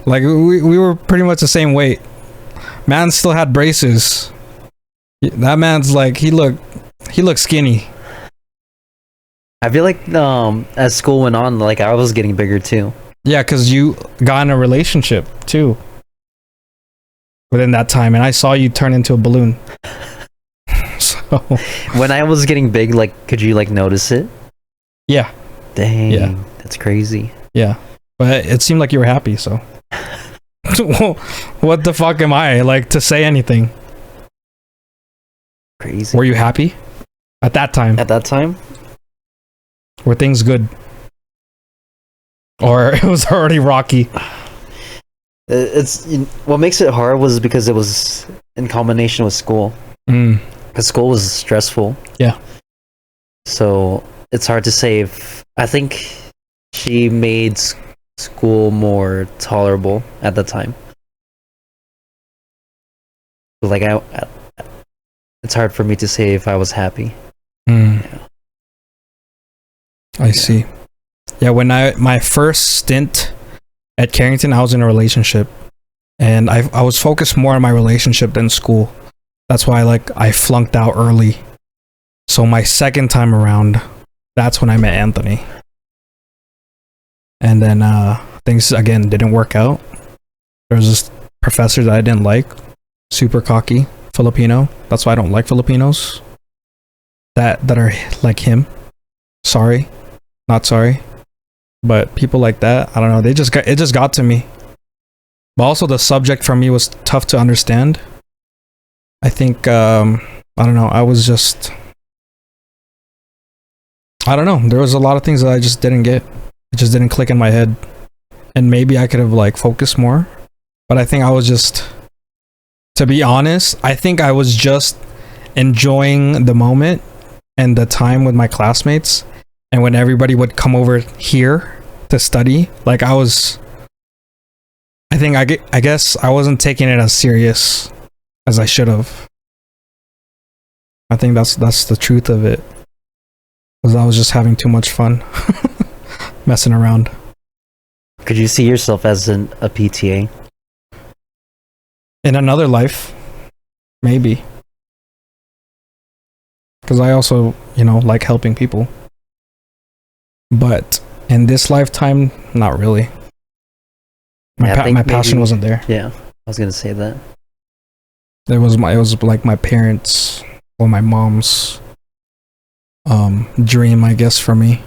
Like we were pretty much the same weight. Man still had braces. That man's like he looked skinny. I feel like as school went on, like I was getting bigger too. Yeah, because you got in a relationship too within that time, and I saw you turn into a balloon. So when I was getting big, like, could you like notice it? Yeah. Dang. Yeah. That's crazy. Yeah, but it seemed like you were happy. So what the fuck am I like to say anything? Crazy. Were you happy at that time? At that time? Were things good? Or it was already rocky? It's what makes it hard was because it was in combination with school. Because school was stressful. Yeah. So it's hard to say if I think she made school more tolerable at the time. Like it's hard for me to say if I was happy. Yeah. I see. Yeah, when my first stint at Carrington, I was in a relationship, and I was focused more on my relationship than school. That's why I flunked out early. So my second time around, that's when I met Anthony. And then things again didn't work out. There was this professor that I didn't like, super cocky, Filipino. That's why I don't like Filipinos that are like him. Sorry, not sorry. But people like that, I don't know, it just got to me. But also the subject for me was tough to understand. I think I don't know, I don't know, there was a lot of things that I just didn't get. It just didn't click in my head. And maybe I could have focused more. But I think I was just, to be honest, I think I was just enjoying the moment and the time with my classmates. And when everybody would come over here to study, I guess I wasn't taking it as serious as I should have. I think that's the truth of it. Because I was just having too much fun. Messing around. Could you see yourself as a PTA? In another life, maybe. Because I also, like helping people. But in this lifetime, not really. Yeah, I think My passion maybe- wasn't there. Yeah, I was gonna say that. It was like my parents or my mom's dream, I guess, for me.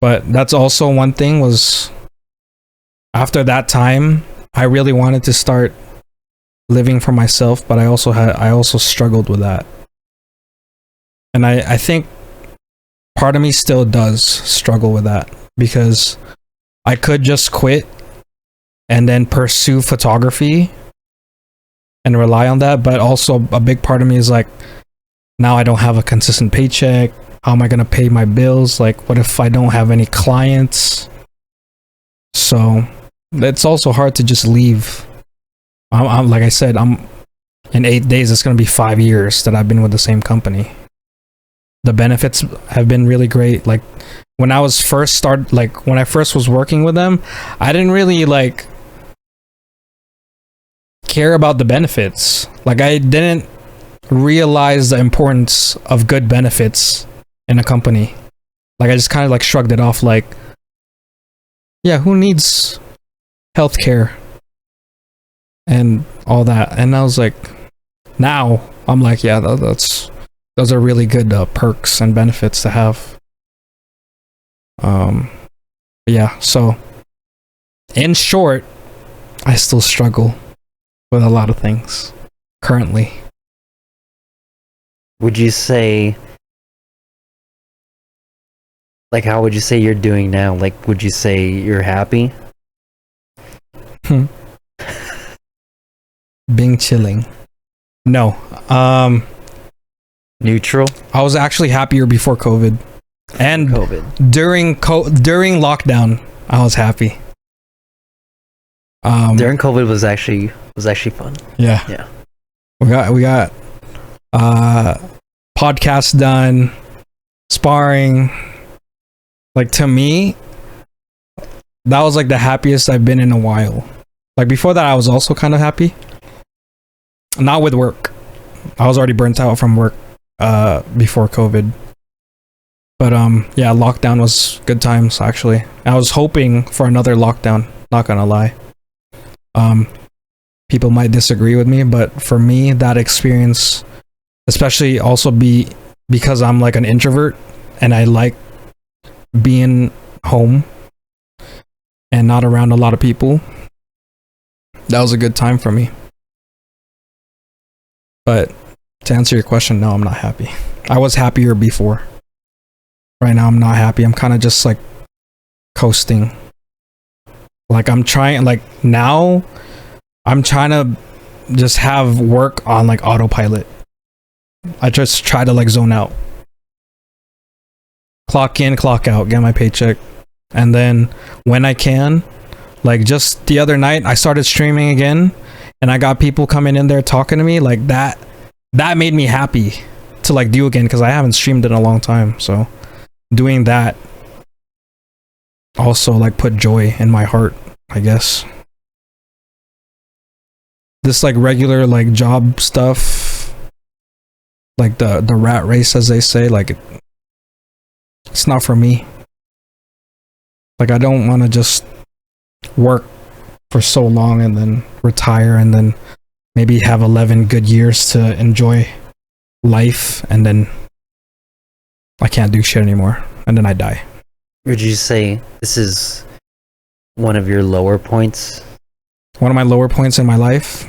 But that's also one thing was after that time, I really wanted to start living for myself, but I also struggled with that. And I think part of me still does struggle with that because I could just quit and then pursue photography and rely on that, but also a big part of me is like, now I don't have a consistent paycheck. How am I going to pay my bills? Like, what if I don't have any clients? So it's also hard to just leave. I'm like I said, in 8 days, it's going to be 5 years that I've been with the same company. The benefits have been really great. Like when I first was working with them, I didn't really like care about the benefits. Like I didn't realize the importance of good benefits in a company. Like I just kind of like shrugged it off like, yeah, who needs healthcare and all that? And I was like, now I'm like, yeah, those are really good perks and benefits to have. Yeah, so in short, I still struggle with a lot of things currently. Would you say, like, how would you say you're doing now? Like, would you say you're happy? Being chilling. No. Neutral? I was actually happier before COVID. And COVID. during lockdown, I was happy. During COVID was actually fun. Yeah. Yeah. We got podcasts done, sparring. Like to me, that was like the happiest I've been in a while. Like before that, I was also kind of happy. Not with work. I was already burnt out from work before COVID. But yeah, lockdown was good times actually. I was hoping for another lockdown, not gonna lie. People might disagree with me, but for me, that experience, especially also because I'm like an introvert and I like being home and not around a lot of people, that was a good time for me. But to answer your question, no, I'm not happy. I was happier before. Right now, I'm not happy. I'm kind of just like coasting. Like now, I'm trying to just have work on like autopilot. I just try to like zone out. Clock in, clock out, get my paycheck. And then when I can, like just the other night, I started streaming again and I got people coming in there talking to me like that made me happy to like do again because I haven't streamed in a long time. So doing that also like put joy in my heart, I guess. This like regular like job stuff, like the rat race as they say, like it's not for me. Like I don't want to just work for so long and then retire and then maybe have 11 good years to enjoy life and then I can't do shit anymore and then I die. Would you say this is one of your lower points? One of my lower points in my life?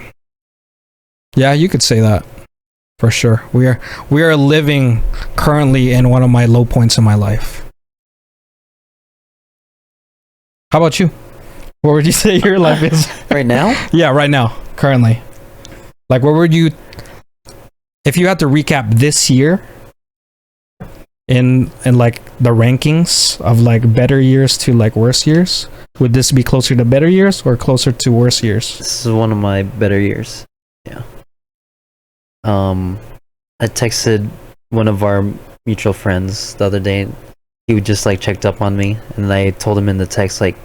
Yeah, you could say that. For sure. We are living currently in one of my low points in my life. How about you? What would you say your life is? Right now? Yeah, right now, currently. Like, what would you, if you had to recap this year in like the rankings of like better years to like worse years, would this be closer to better years or closer to worse years? This is one of my better years. Yeah. I texted one of our mutual friends the other day. He just like checked up on me, and I told him in the text like,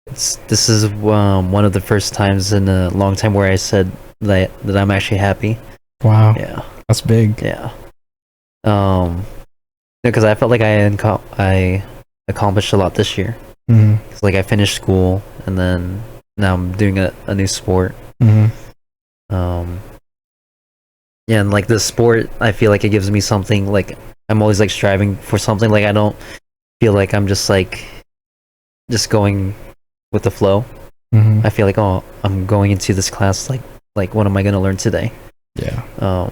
this is one of the first times in a long time where I said that I'm actually happy. Wow. Yeah. That's big. Yeah. Because I felt like I accomplished a lot this year. Mm-hmm. Like I finished school and then now I'm doing a new sport. Mm-hmm. Yeah, and like the sport, I feel like it gives me something. Like I'm always like striving for something. Like I don't feel like I'm just going with the flow. Mm-hmm. I feel like, oh, I'm going into this class. Like what am I gonna learn today? Yeah.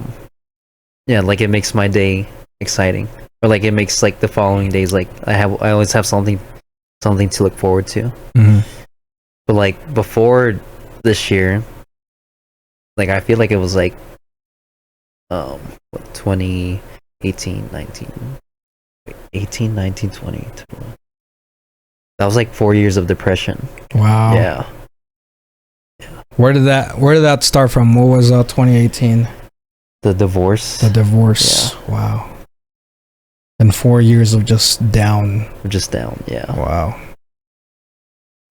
Yeah, like it makes my day exciting, or like it makes like the following days like I always have something to look forward to. Mm-hmm. But like before this year, like I feel like it was like 2018, 19, 18, 19, 20, 21. That was like 4 years of depression. Wow. Yeah. Where did that start from? What was 2018? The divorce. The divorce. Yeah. Wow. And 4 years of just down. Just down. Yeah. Wow.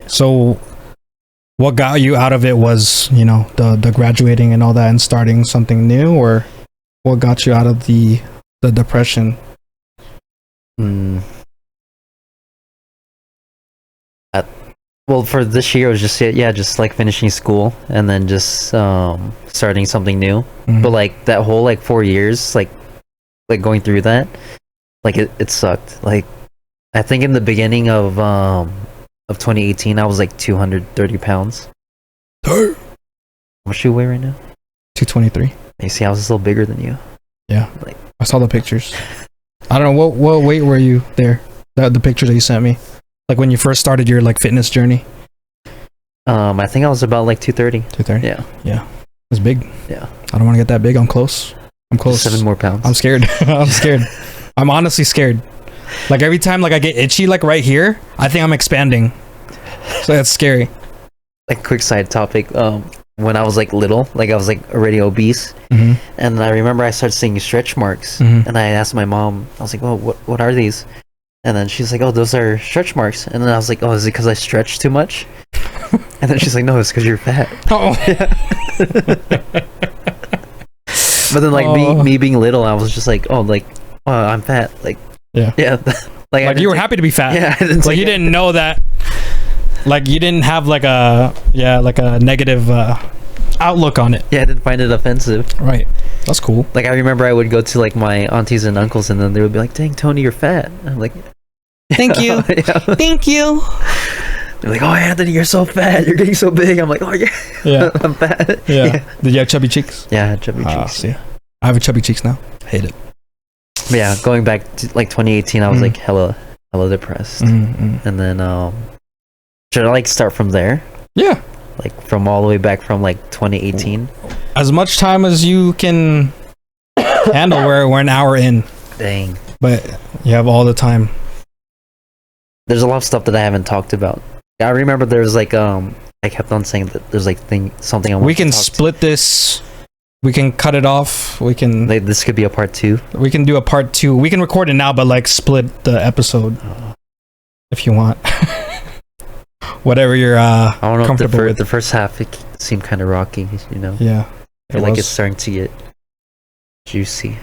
So what got you out of it was, the graduating and all that and starting something new, or what got you out of the depression? Well, for this year, it was just like finishing school and then just starting something new. Mm-hmm. But like that whole like 4 years, like going through that, like it sucked. Like I think in the beginning of 2018, I was like 230 pounds. How much do you weigh right now? 223. You see, I was still bigger than you. Yeah. Like I saw the pictures. I don't know what weight were you there? The pictures that you sent me. Like when you first started your like fitness journey. I think I was about like 230. 230. Yeah. Yeah. It's big. Yeah. I don't want to get that big. I'm close. Just 7 more pounds. I'm scared. I'm scared. I'm honestly scared. Like every time like I get itchy like right here, I think I'm expanding. So that's scary. Like quick side topic. When I was like little, like I was like already obese, Mm-hmm. and I remember I started seeing stretch marks, Mm-hmm. and I asked my mom, I was like, "Oh, what are these?" And then she's like, "Oh, those are stretch marks." And then I was like, "Oh, is it because I stretch too much?" And then she's like, "No, it's because you're fat." Oh. But then like me being little, I was just like, "Oh, like, oh, I'm fat." Like, Yeah. like You were happy to be fat. Yeah, I didn't like you didn't know that. Like you didn't have like a negative outlook on it. Yeah, I didn't find it offensive. Right. That's cool. Like I remember I would go to like my aunties and uncles, and then they would be like, "Dang, Tony, you're fat." I'm like, Thank you. Yeah. Thank you. They're like, "Oh, Anthony, you're so fat. You're getting so big." I'm like, "Oh yeah, Yeah. I'm fat." Yeah. Did you have chubby cheeks? Yeah, I had chubby Ah, cheeks. see. I have a chubby cheeks now. Hate it. But yeah, going back to like 2018, I was Mm. like hella depressed, Mm-hmm. and then should I like start from there? Yeah. Like from all the way back from like 2018. As much time as you can handle. We're an hour in, Dang, but you have all the time. there's a lot of stuff that I haven't talked about. I remember there was like I kept on saying that there's like something I want We can to talk split this. We can cut it off. We can Like, this could be a part 2. we can do a part 2. We can record it now, but like split the episode if you want. Whatever you're I don't know. comfortable with. The first half it seemed kind of rocky, you know. Yeah. I feel like it's starting to get juicy.